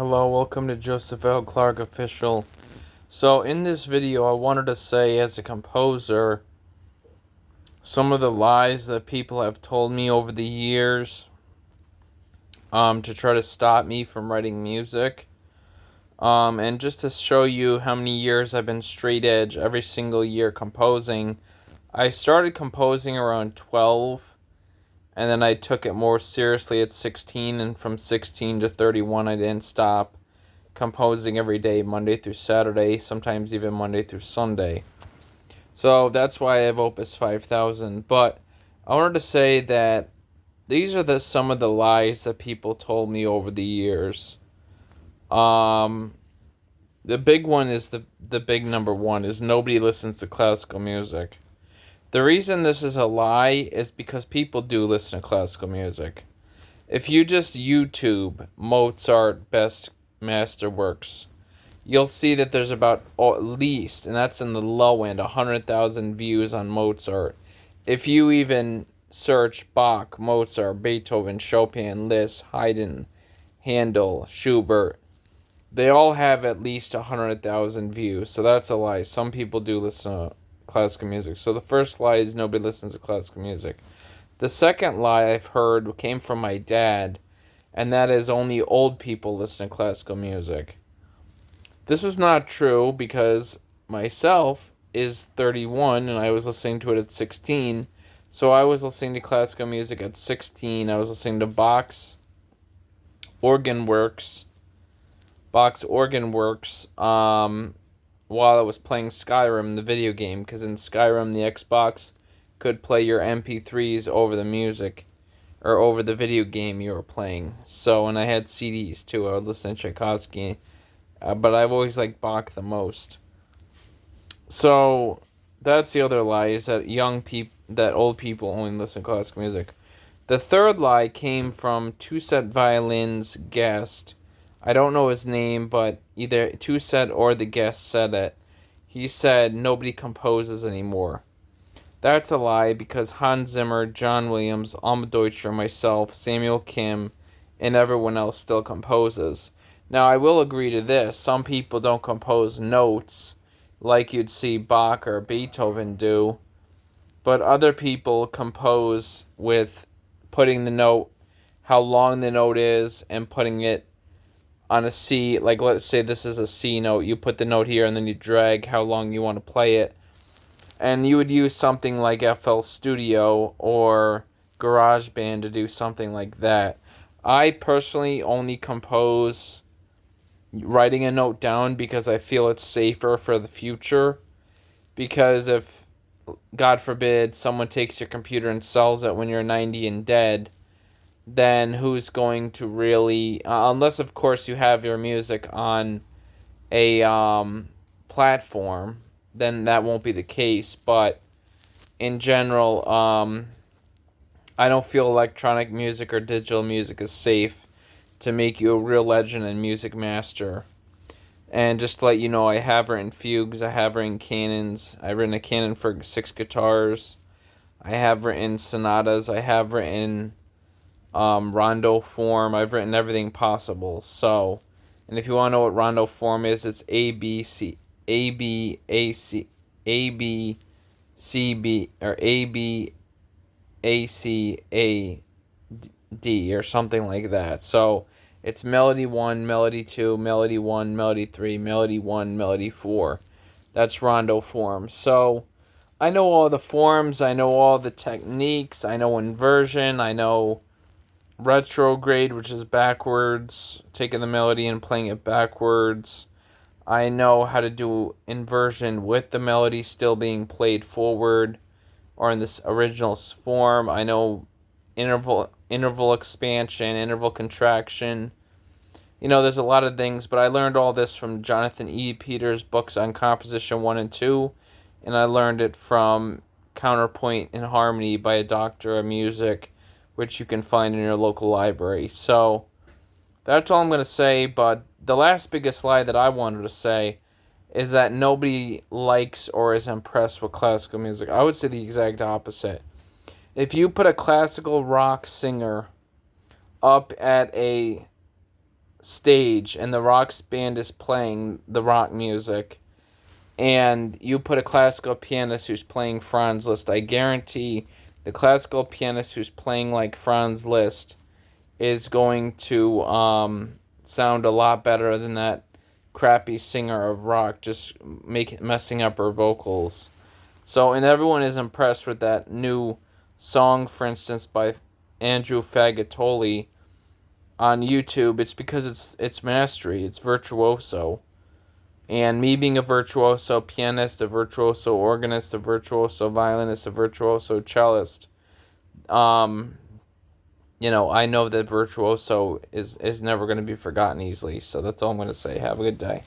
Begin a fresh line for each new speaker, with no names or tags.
Hello, welcome to Joseph L. Clark Official. So in this video I wanted to say, as a composer, some of the lies that people have told me over the years to try to stop me from writing music. And just to show you how many years I've been straight edge every single year composing. I started composing around 12, and then I took it more seriously at 16, and from 16 to 31 I didn't stop composing every day, Monday through Saturday, sometimes even Monday through Sunday. So that's why I have Opus 5000. But I wanted to say that these are some of the lies that people told me over the years. The big one is the big number one is nobody listens to classical music. The reason this is a lie is because people do listen to classical music. If you just YouTube Mozart best masterworks, you'll see that there's about, at least, and that's in the low end, 100,000 views on Mozart. If you even search Bach, Mozart, Beethoven, Chopin, Liszt, Haydn, Handel, Schubert, they all have at least 100,000 views. So that's a lie. Some people do listen to classical music. So the first lie is nobody listens to classical music. The second lie I've heard came from my dad, and that is only old people listen to classical music. This was not true, because myself is 31 and I was listening to it at 16. So I was listening to classical music at 16. I was listening to organ works, Bach's organ works, while I was playing Skyrim, the video game, because in Skyrim the Xbox could play your MP3s over the music, or over the video game you were playing. So, and I had CDs too. I would listen to Tchaikovsky, but I've always liked Bach the most. So that's the other lie, is that old people only listen to classical music. The third lie came from Two Set Violins guest. I don't know his name, but either Two Set or the guest said it. He said nobody composes anymore. That's a lie, because Hans Zimmer, John Williams, Alma Deutscher, myself, Samuel Kim, and everyone else still composes. Now, I will agree to this. Some people don't compose notes like you'd see Bach or Beethoven do, but other people compose with putting the note, how long the note is, and putting it on a C. Like, let's say this is a C note. You put the note here, and then you drag how long you want to play it. And you would use something like FL Studio or GarageBand to do something like that. I personally only compose writing a note down, because I feel it's safer for the future. Because if, God forbid, someone takes your computer and sells it when you're 90 and dead, then who's going to really, unless of course you have your music on a platform, then that won't be the case. But in general, I don't feel electronic music or digital music is safe to make you a real legend and music master. And just to let you know, I have written fugues, I have written canons, I've written a canon for 6 guitars, I have written sonatas, I have written rondo form, I've written everything possible. So, and if you want to know what rondo form is, it's A B C A B A C A B C B or A B A C A D or something like that. So it's melody 1, melody 2, melody 1, melody 3, melody 1, melody 4. That's rondo form. So I know all the forms, I know all the techniques, I know inversion, I know retrograde, which is backwards, taking the melody and playing it backwards. I know how to do inversion with the melody still being played forward or in this original form. I know interval expansion, interval contraction. There's a lot of things, but I learned all this from Jonathan E. Peters' books on composition 1 and 2, and I learned it from Counterpoint and Harmony by a doctor of music, which you can find in your local library. So that's all I'm going to say. But the last biggest lie that I wanted to say is that nobody likes or is impressed with classical music. I would say the exact opposite. If you put a classical rock singer up at a stage and the rock band is playing the rock music, and you put a classical pianist who's playing Franz Liszt, I guarantee the classical pianist who's playing like Franz Liszt is going to sound a lot better than that crappy singer of rock just messing up her vocals. So, and everyone is impressed with that new song, for instance, by Andrew Fagatoli on YouTube. It's because it's mastery, it's virtuoso. And me being a virtuoso pianist, a virtuoso organist, a virtuoso violinist, a virtuoso cellist, um, I know that virtuoso is never going to be forgotten easily. So that's all I'm going to say. Have a good day.